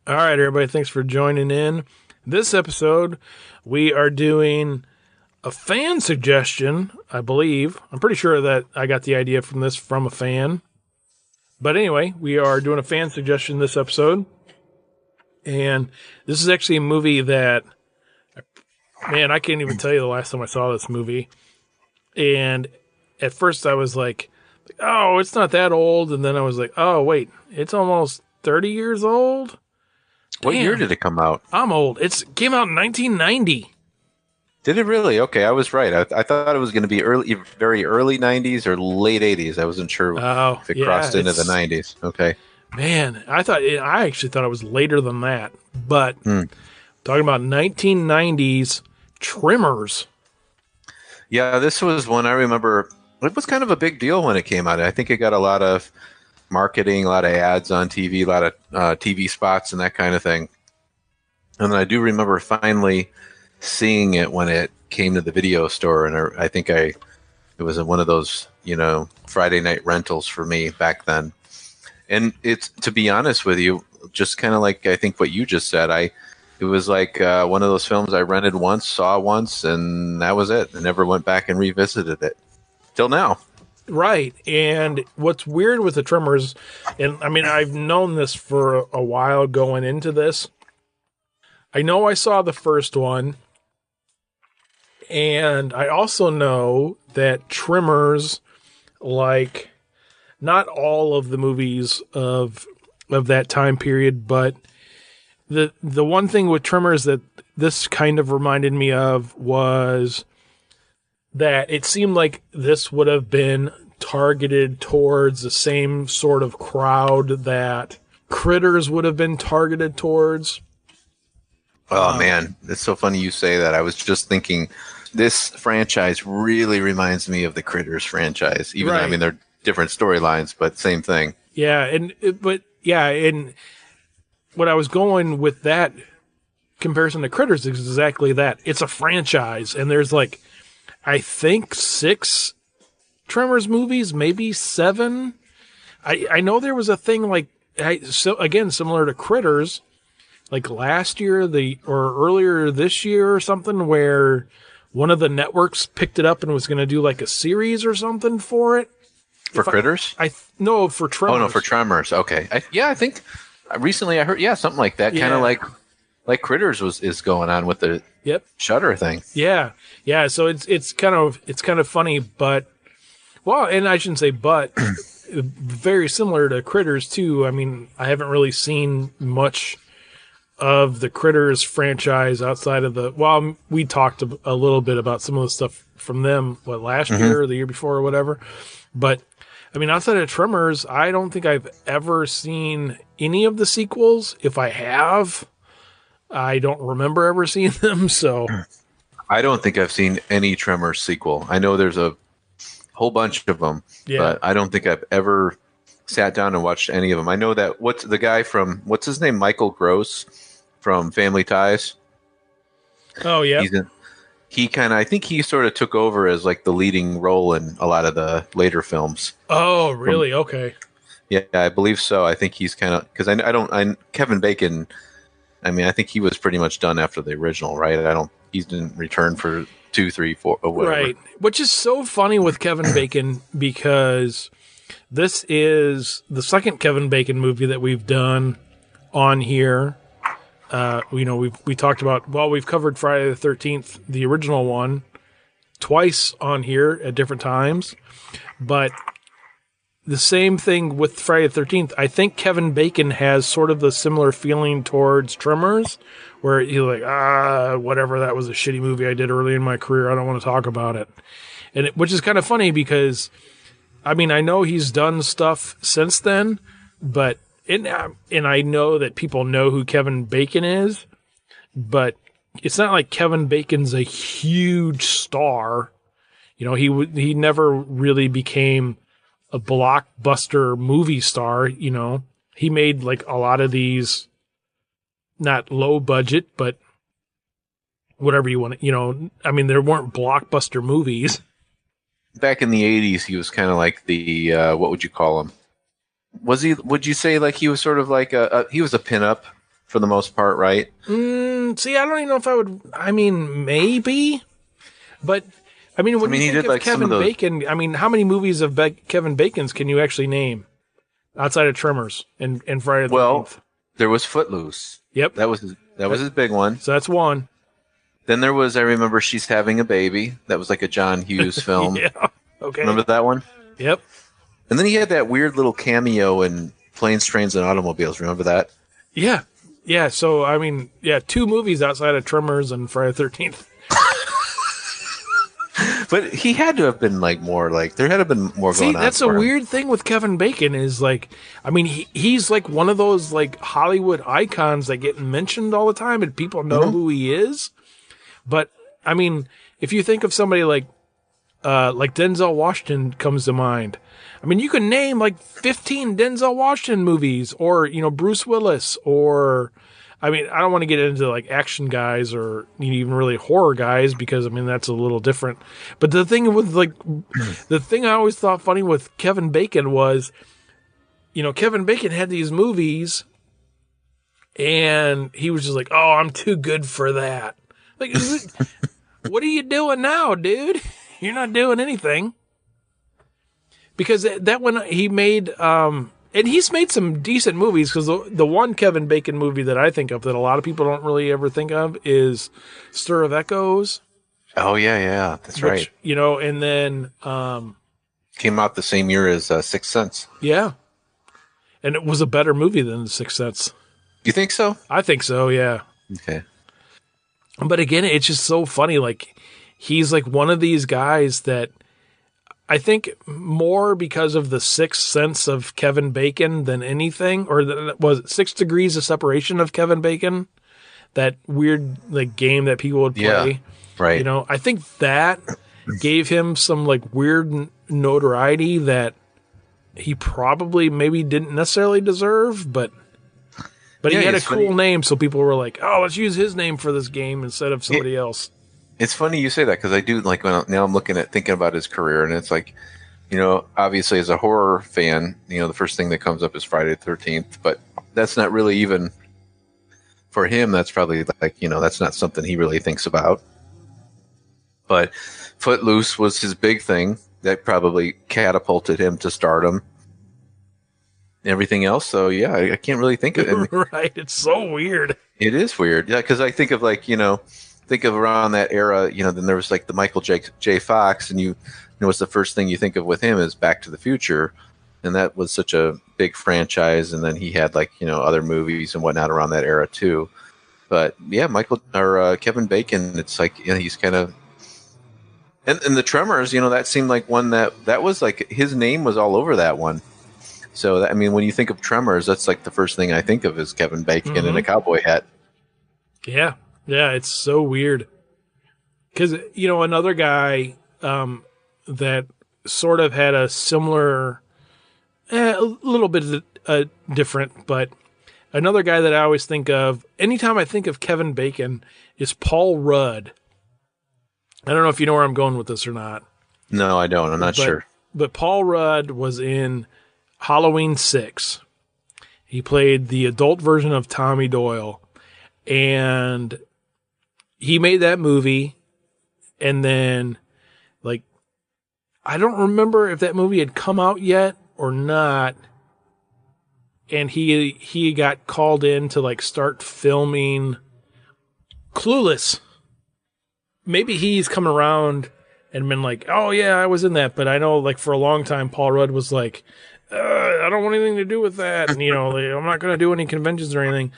All right, everybody, thanks for joining in. This episode, we are doing a fan suggestion, I believe. I'm pretty sure that I got the idea from this from a fan. But anyway, we are doing a fan suggestion this episode. And this is actually a movie that, man, I can't even tell you the last time I saw this movie. And at first I was like, oh, it's not that old. And then I was like, oh, wait, it's almost 30 years old? What year Damn, did it come out? I'm old. It came out in 1990. Did it really? Okay, I was right. I thought it was going to be very early 90s or late 80s. I wasn't sure Oh, if it yeah, crossed into the 90s. Okay. man, I actually thought it was later than that. But Hmm. talking about 1990s Tremors. Yeah, this was one I remember. It was kind of a big deal when it came out. I think it got a lot of marketing, a lot of ads on TV, a lot of TV spots and that kind of thing. And then I do remember finally seeing it when it came to the video store, and it was one of those Friday night rentals for me back then. And it's, to be honest with you, just kind of like I think what you just said. It was like one of those films I rented once, saw once, and that was it. I never went back and revisited it till now. Right. And what's weird with the Tremors, and I mean, I've known this for a while going into this. I know I saw the first one, and I also know that Tremors, like, not all of the movies of that time period, but the one thing with Tremors that this kind of reminded me of was that it seemed like this would have been targeted towards the same sort of crowd that Critters would have been targeted towards. Oh man, it's so funny you say that. I was just thinking this franchise really reminds me of the Critters franchise. Even though, I Right. mean, they're different storylines, but same thing. Yeah, and what I was going with that comparison to Critters is exactly that. It's a franchise, and there's like, I think 6 Tremors movies, maybe 7. I know there was a thing like, so again, similar to Critters, like last year, or earlier this year or something, where one of the networks picked it up and was going to do like a series or something for it. For Critters? No, for Tremors. Oh no, for Tremors. Okay. I think recently I heard something like that, kind Yeah. of like Critters is going on with the Yep. Shudder thing. Yeah. So it's kind of funny, but well, and I shouldn't say but very similar to Critters too. I mean, I haven't really seen much of the Critters franchise outside of we talked a little bit about some of the stuff from them last year or the year before or whatever. But I mean, outside of Tremors, I don't think I've ever seen any of the sequels. If I have, I don't remember ever seeing them. So I don't think I've seen any Tremors sequel. I know there's a whole bunch of them, Yeah. but I don't think I've ever sat down and watched any of them. I know that what's the guy from what's his name, Michael Gross from Family Ties. oh yeah, I think he sort of took over as like the leading role in a lot of the later films. oh really? Okay. Yeah, I believe so. I think he's kind of because Kevin Bacon. I mean, I think he was pretty much done after the original, right? He didn't return for 2, 3, 4, or whatever. Right. Which is so funny with Kevin Bacon because this is the second Kevin Bacon movie that we've done on here. We talked about, we've covered Friday the 13th, the original one, twice on here at different times. But the same thing with Friday the 13th. I think Kevin Bacon has sort of the similar feeling towards Tremors, where he's like, whatever, that was a shitty movie I did early in my career. I don't want to talk about it. Which is kind of funny because, I mean, I know he's done stuff since then, but and I know that people know who Kevin Bacon is, but it's not like Kevin Bacon's a huge star. You know, he never really became a blockbuster movie star. You know, he made like a lot of these, not low budget, but whatever you want to, I mean, there weren't blockbuster movies. Back in the 80s, he was kind of like the, what would you call him? Would you say like he was sort of like he was a pinup for the most part, right? See, I don't even know if I would. I mean, maybe, but I mean, when you he think did of like some Kevin of those. Bacon, I mean, how many movies of Kevin Bacon's can you actually name outside of Tremors and Friday the Well, 13th? there was Footloose. Yep, That was his big one. so that's one. Then there was, I remember, She's Having a Baby. That was like a John Hughes film. Yeah. Okay. Remember that one? Yep. And then he had that weird little cameo in Planes, Trains, and Automobiles. Remember that? Yeah. Yeah. So I mean, yeah, two movies outside of Tremors and Friday the 13th. But he had to have been like more like there had to have been more See, going on. that's a for him. weird thing with Kevin Bacon is like, I mean, he's like one of those like Hollywood icons that get mentioned all the time and people know who he is. But I mean, if you think of somebody like Denzel Washington comes to mind. I mean, you can name like 15 Denzel Washington movies or, you know, Bruce Willis or, I mean, I don't want to get into like action guys or even really horror guys because I mean, that's a little different. But the thing with like, the thing I always thought funny with Kevin Bacon was, you know, Kevin Bacon had these movies and he was just like, oh, I'm too good for that. Like, what are you doing now, dude? You're not doing anything. Because that one he made, and he's made some decent movies. Because the one Kevin Bacon movie that I think of that a lot of people don't really ever think of is Stir of Echoes. Oh yeah, that's right. You know, and then Came out the same year as Sixth Sense. yeah, and it was a better movie than The Sixth Sense. You think so? I think so. Yeah. Okay. But again, it's just so funny. Like he's like one of these guys that. I think more because of the Sixth Sense of Kevin Bacon than anything, or was it 6 Degrees of Separation of Kevin Bacon? That weird like game that people would play. Yeah, right. You know, I think that gave him some like weird notoriety that he probably maybe didn't necessarily deserve, but Yeah, he had a it's cool funny. name, so people were like, "Oh, let's use his name for this game instead of somebody else." It's funny you say that because I do like now I'm looking at thinking about his career and it's like, you know, obviously as a horror fan, you know, the first thing that comes up is Friday the 13th, but that's not really even for him. That's probably like, you know, that's not something he really thinks about. But Footloose was his big thing that probably catapulted him to stardom. Everything else, so yeah, I can't really think of it. Right? It's so weird. It is weird, yeah, because I think of like, you know, think of around that era, you know, then there was like the Michael J. Fox, and you know, what's the first thing you think of with him is Back to the Future, and that was such a big franchise, and then he had like, you know, other movies and whatnot around that era too. But yeah, Kevin Bacon, it's like, you know, he's kind of, and the Tremors, you know, that seemed like one that was like his name was all over that one. So that, I mean, when you think of Tremors, that's like the first thing I think of is Kevin Bacon in a cowboy hat. Yeah. Yeah, it's so weird. Because, you know, another guy that sort of had a similar, a little bit different, but another guy that I always think of, anytime I think of Kevin Bacon, is Paul Rudd. I don't know if you know where I'm going with this or not. No, I don't. I'm not sure. But Paul Rudd was in Halloween 6. He played the adult version of Tommy Doyle. And he made that movie, and then, like, I don't remember if that movie had come out yet or not, and he got called in to, like, start filming Clueless. Maybe he's come around and been like, oh, yeah, I was in that, but I know, like, for a long time, Paul Rudd was like, I don't want anything to do with that, and, you know, like, I'm not going to do any conventions or anything.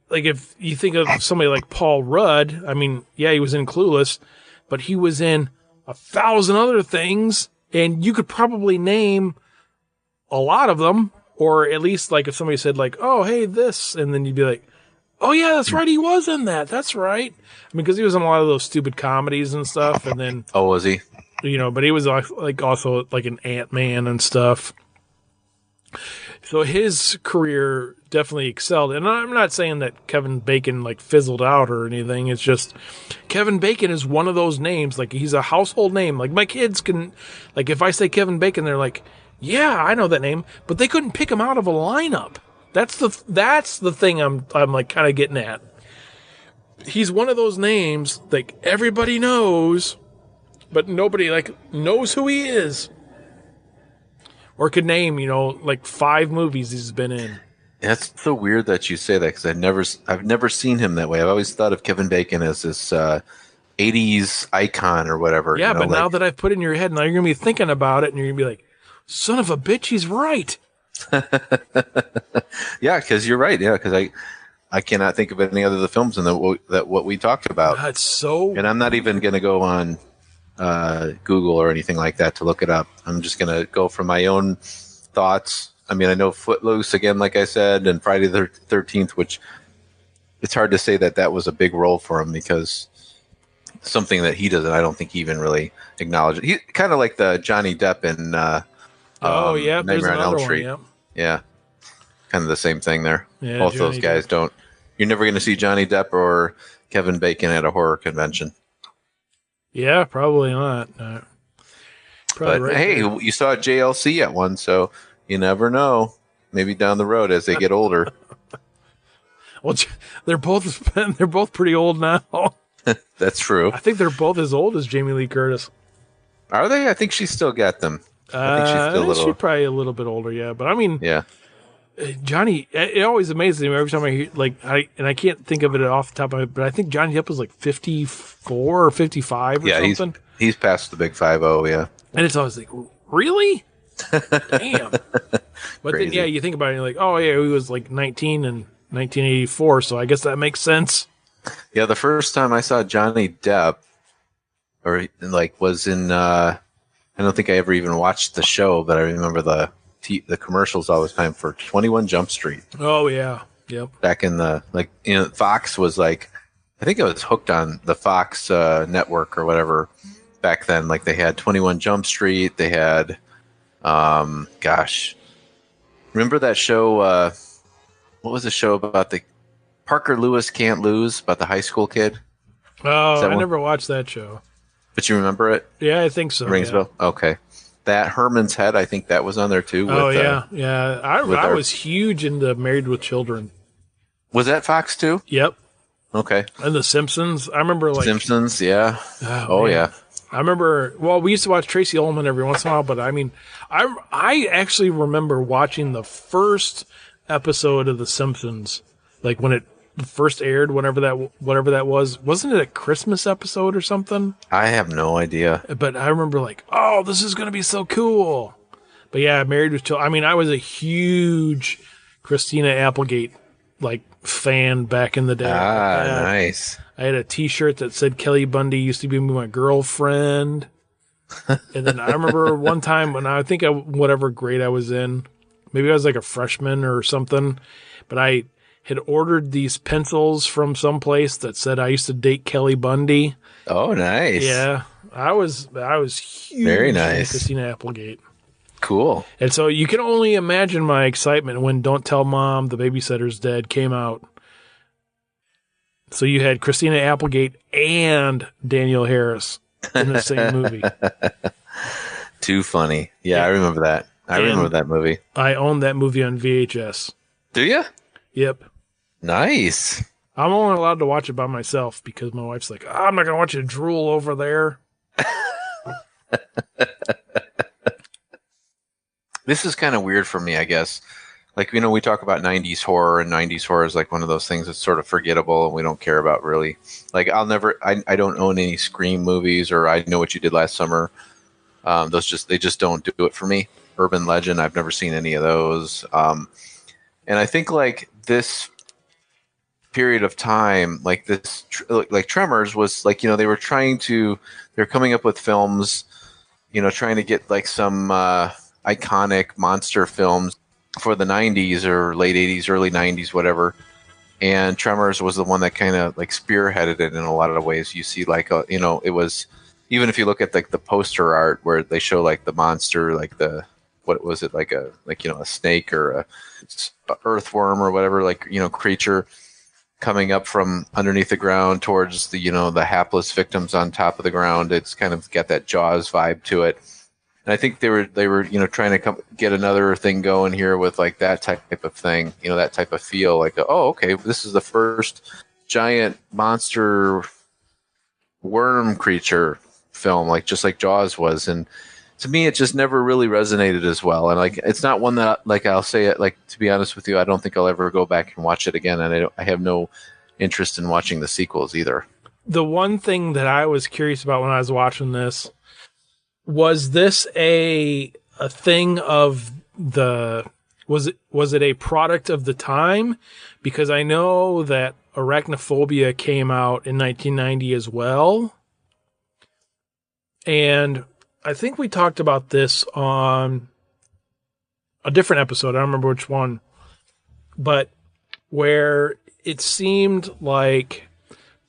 Like, if you think of somebody like Paul Rudd, I mean, yeah, he was in Clueless, but he was in 1,000 other things, and you could probably name a lot of them, or at least, like, if somebody said, like, oh, hey, this, and then you'd be like, oh, yeah, that's right, he was in that, that's right. I mean, because he was in a lot of those stupid comedies and stuff, and then... Oh, was he? You know, but he was, like, also, like, an Ant-Man and stuff. So his career definitely excelled. And I'm not saying that Kevin Bacon like fizzled out or anything. It's just Kevin Bacon is one of those names. Like he's a household name. Like my kids can, like if I say Kevin Bacon, they're like, yeah, I know that name. But they couldn't pick him out of a lineup. That's the thing I'm like kind of getting at. He's one of those names like everybody knows, but nobody like knows who he is, or could name like 5 movies he's been in. That's so weird that you say that because I've never seen him that way. I've always thought of Kevin Bacon as this 80s icon or whatever. Yeah, but now that I've put it in your head, now you're gonna be thinking about it, and you're gonna be like, "Son of a bitch, he's right." Yeah, because you're right. Yeah, because I cannot think of any other of the films in that what we talked about. That's so. And I'm not even going to go on Google or anything like that to look it up. I'm just going to go from my own thoughts. I mean, I know Footloose again, like I said, and Friday the 13th, which it's hard to say that was a big role for him because something that he doesn't. I don't think he even really acknowledged. He kind of like the Johnny Depp in Nightmare on Elm Street. Yeah, kind of the same thing there. Yeah, both those guys don't. You're never going to see Johnny Depp or Kevin Bacon at a horror convention. Yeah, probably not. But right hey, there. You saw JLC at one, so you never know. Maybe down the road as they get older. Well, they're both pretty old now. That's true. I think they're both as old as Jamie Lee Curtis. Are they? I think she's still got them. I think she's still a little. She's probably a little bit older, yeah. But I mean, yeah. Johnny, it always amazes me every time I hear I can't think of it off the top of my head, but I think Johnny Depp was like 54 or 55 or something. Yeah, he's past the big 50, yeah. And it's always like, really? Damn. But then, yeah, you think about it, and you're like, oh yeah, he was like 19 in 1984, so I guess that makes sense. Yeah, the first time I saw Johnny Depp, was in. I don't think I ever even watched the show, but I remember the commercials all the time for 21 Jump Street. Oh yeah, yep. Back in the Fox was like, I think it was hooked on the Fox network or whatever back then. Like they had 21 Jump Street. They had, remember that show? What was the show about the Parker Lewis Can't Lose about the high school kid? Oh, I never watched that show. But you remember it? Yeah, I think so. Rings a bell? Okay. That Herman's Head, I think that was on there too. Yeah. I was huge into Married with Children. Was that Fox too? Yep. Okay. And The Simpsons. I remember Simpsons, yeah. Oh yeah. I remember. Well, we used to watch Tracy Ullman every once in a while, but I mean, I actually remember watching the first episode of The Simpsons, like when it first aired, whatever that was. Wasn't it a Christmas episode or something? I have no idea. But I remember like, oh, this is going to be so cool. But yeah, Married with Children. I mean, I was a huge Christina Applegate fan back in the day. Nice. I had a T-shirt that said Kelly Bundy used to be my girlfriend. And then I remember one time when whatever grade I was in, maybe I was like a freshman or something, but I had ordered these pencils from someplace that said I used to date Kelly Bundy. Oh, nice. Yeah, I was huge. Very nice. Christina Applegate. Cool. And so you can only imagine my excitement when Don't Tell Mom, The Babysitter's Dead came out. So you had Christina Applegate and Danielle Harris in the same movie. Too funny. Yeah, I remember that. I remember that movie. I own that movie on VHS. Do you? Yep. Nice. I'm only allowed to watch it by myself because my wife's like, I'm not going to watch you drool over there. This is kind of weird for me, I guess. Like, we talk about 90s horror, and 90s horror is like one of those things that's sort of forgettable and we don't care about really. Like, I don't own any Scream movies or I Know What You Did Last Summer. They just don't do it for me. Urban Legend, I've never seen any of those. And I think like this period of time, like this, like Tremors was like, they're coming up with films, trying to get like some iconic monster films for the 90s or late 80s, early 90s, whatever. And Tremors was the one that kind of like spearheaded it in a lot of ways. You see like, it was, even if you look at like the poster art where they show like the monster, like what was it, like a snake or a earthworm or whatever, creature coming up from underneath the ground towards the hapless victims on top of the ground. It's kind of got that Jaws vibe to it. And I think they were trying to get another thing going here with like that type of thing, that type of feel. Like, oh, okay, this is the first giant monster worm creature film, like just like Jaws was. And to me, it just never really resonated as well. And like, it's not one that, like, I'll say it, like, to be honest with you, I don't think I'll ever go back and watch it again. And I have no interest in watching the sequels either. The one thing that I was curious about when I was watching this, was this a thing of was it a product of the time? Because I know that Arachnophobia came out in 1990 as well. And I think we talked about this on a different episode. I don't remember which one. But where it seemed like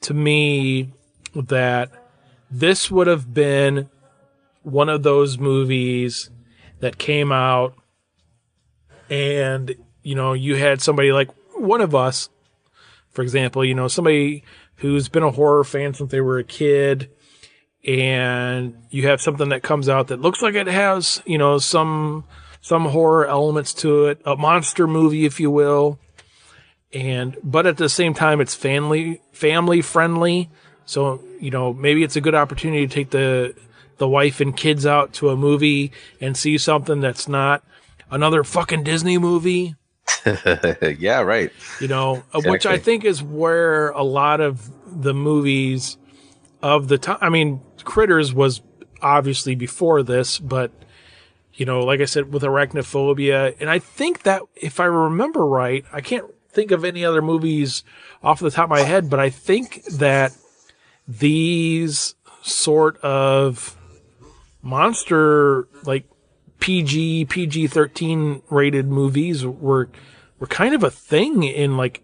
to me that this would have been one of those movies that came out and, you had somebody like one of us, for example, somebody who's been a horror fan since they were a kid, and you have something that comes out that looks like it has, some horror elements to it, a monster movie, if you will. But at the same time, it's family friendly. So, maybe it's a good opportunity to take the wife and kids out to a movie and see something that's not another fucking Disney movie. Yeah, right. Exactly. Which I think is where a lot of the movies of the time, I mean, Critters was obviously before this, but, like I said, with Arachnophobia, and I think that if I remember right, I can't think of any other movies off the top of my head, but I think that these sort of monster, like PG-13 rated movies were kind of a thing in like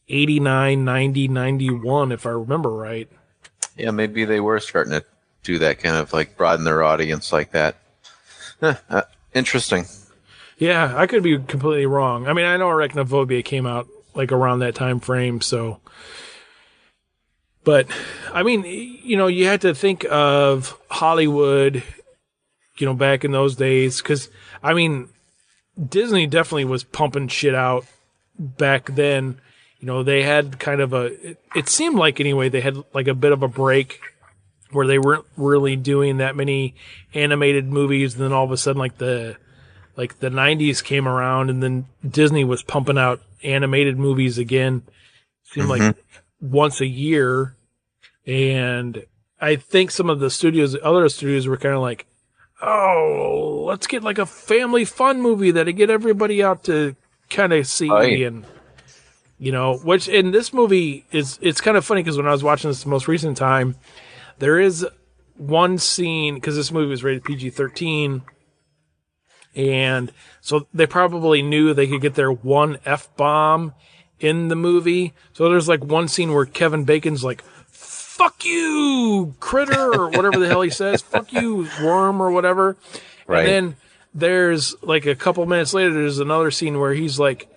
89, 90, 91, if I remember right. Yeah, maybe they were starting to do that, kind of like broaden their audience like that. Interesting. Yeah, I could be completely wrong. I mean, I know Arachnophobia came out like around that time frame, so. But, I mean, you had to think of Hollywood, back in those days, because, I mean, Disney definitely was pumping shit out back then. They had kind of it seemed like anyway, they had like a bit of a break where they weren't really doing that many animated movies. And then all of a sudden, like the 90s came around, and then Disney was pumping out animated movies again. Seemed like once a year. And I think some of the other studios were kind of like, oh, let's get like a family fun movie that'll get everybody out to kind of see. Right. And, which in this movie it's kind of funny because when I was watching this the most recent time, there is one scene, because this movie was rated PG-13, and so they probably knew they could get their one F-bomb in the movie. So there's like one scene where Kevin Bacon's like, fuck you, critter, or whatever the hell he says. Fuck you, worm, or whatever. Right. And then there's like a couple minutes later, there's another scene where he's like,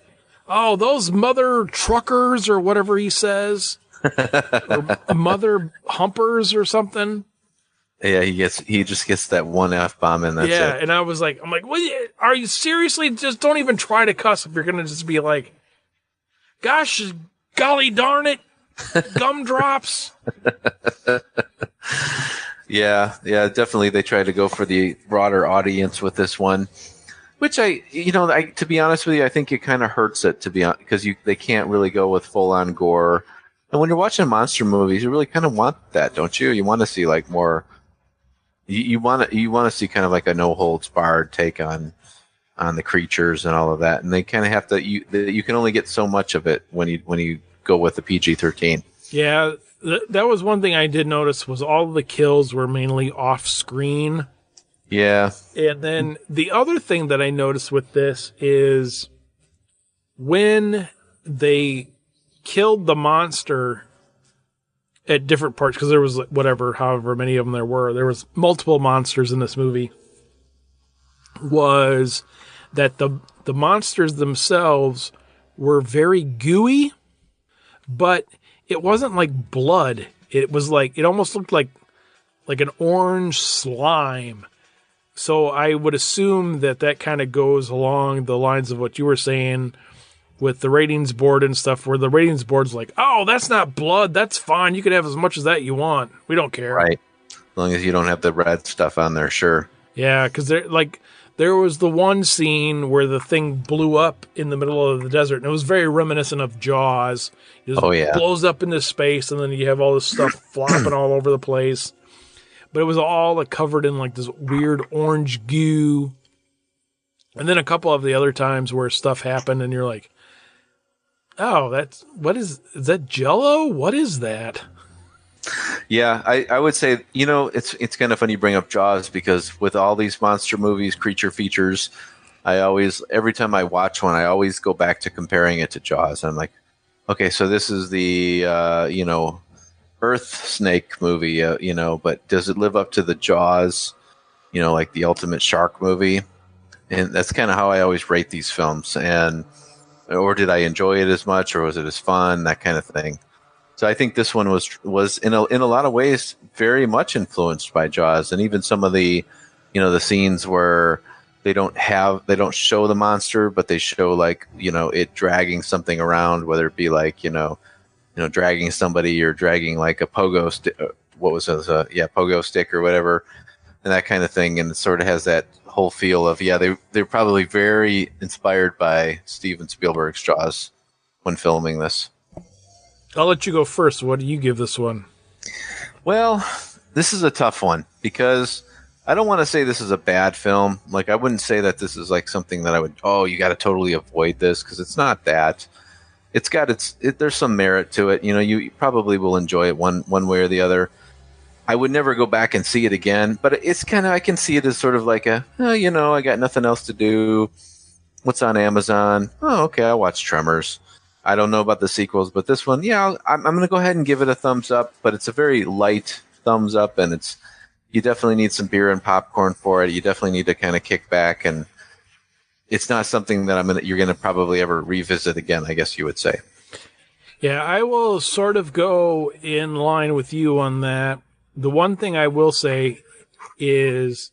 oh, those mother truckers, or whatever he says. Or mother humpers or something. Yeah, he just gets that one F-bomb, and that's it. Yeah, and I'm like, what, are you seriously? Just don't even try to cuss if you're going to just be like, gosh, golly darn it, gumdrops. Yeah, definitely. They tried to go for the broader audience with this one, which to be honest with you, I think it kind of hurts it, to be honest, because they can't really go with full-on gore. And when you're watching monster movies, you really kind of want that, don't you? You want to see like more. You want to see kind of like a no holds barred take on the creatures and all of that, and they kind of have to. You can only get so much of it when you go with the PG-13. Yeah, that was one thing I did notice, was all the kills were mainly off screen. Yeah, and then the other thing that I noticed with this is when they killed the monster at different parts, because there was however many of them there was multiple monsters in this movie, was that the monsters themselves were very gooey, but it wasn't like blood. It was like, it almost looked like an orange slime. So I would assume that kind of goes along the lines of what you were saying with the ratings board and stuff, where the ratings board's like, oh, that's not blood. That's fine. You can have as much as that you want. We don't care. Right. As long as you don't have the red stuff on there, sure. Yeah, because there was the one scene where the thing blew up in the middle of the desert, and it was very reminiscent of Jaws. It just blows up into space, and then you have all this stuff flopping all over the place. But it was all covered in this weird orange goo. And then a couple of the other times where stuff happened, and you're like, oh, is that Jell-O? What is that? Yeah, I would say, it's kind of funny you bring up Jaws, because with all these monster movies, creature features, every time I watch one, I always go back to comparing it to Jaws. I'm like, okay, so this is the, Earth snake movie, but does it live up to the Jaws, like the ultimate shark movie? And that's kind of how I always rate these films. Or did I enjoy it as much, or was it as fun? That kind of thing. So I think this one was in a lot of ways very much influenced by Jaws, and even some of the, the scenes where they don't show the monster, but they show it dragging something around, whether it be dragging somebody or dragging a pogo stick. What was it? Pogo stick or whatever, and that kind of thing. And it sort of has that whole feel of they're probably very inspired by Steven Spielberg's Jaws when filming this. I'll let you go first. What do you give this one? Well, this is a tough one, because I don't want to say this is a bad film. I wouldn't say that this is something that you got to totally avoid this, because it's not that. It's got there's some merit to it. You probably will enjoy it one way or the other. I would never go back and see it again, but it's kind of, I can see it as sort of I got nothing else to do. What's on Amazon? Oh, okay, I'll watch Tremors. I don't know about the sequels, but this one, I'm going to go ahead and give it a thumbs up, but it's a very light thumbs up, and you definitely need some beer and popcorn for it. You definitely need to kind of kick back, and it's not something that you're going to probably ever revisit again, I guess you would say. Yeah, I will sort of go in line with you on that. The one thing I will say is,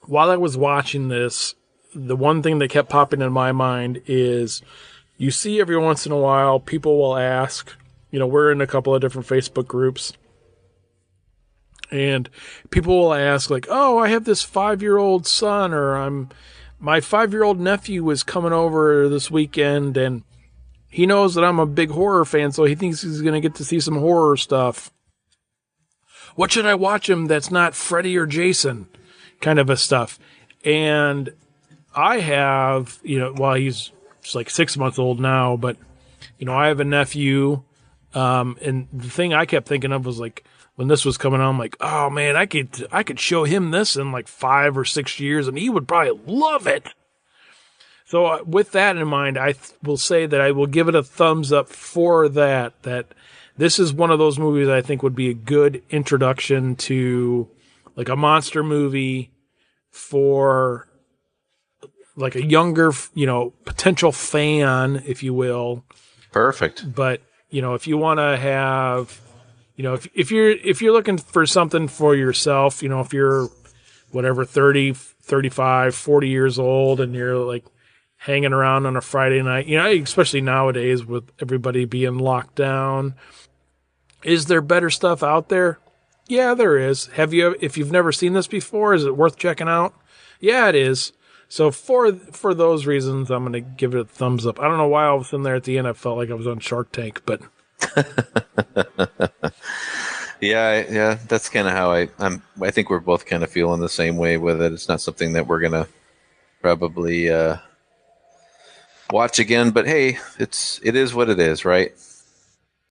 while I was watching this, the one thing that kept popping in my mind is, you see every once in a while, people will ask, we're in a couple of different Facebook groups, and people will ask oh, I have this 5-year-old son, or my 5-year-old nephew is coming over this weekend, and he knows that I'm a big horror fan, so he thinks he's going to get to see some horror stuff. What should I watch him that's not Freddy or Jason? Kind of a stuff. And I have, while he's just 6 months old now, but, I have a nephew, and the thing I kept thinking of was when this was coming on, I'm like, oh man, I could show him this in 5 or 6 years, and he would probably love it. So with that in mind, I will say that I will give it a thumbs up for that this is one of those movies I think would be a good introduction to a monster movie for a younger, potential fan, if you will. Perfect. But, if you want to have, if you're looking for something for yourself, if you're whatever, 30, 35, 40 years old, and you're hanging around on a Friday night, especially nowadays with everybody being locked down, is there better stuff out there? Yeah, there is. If you've never seen this before, is it worth checking out? Yeah, it is. So for those reasons, I'm going to give it a thumbs up. I don't know why all of a sudden there at the end I felt like I was on Shark Tank, but yeah, that's kind of how I think we're both kind of feeling the same way with it. It's not something that we're going to probably watch again, but hey, it is what it is, right?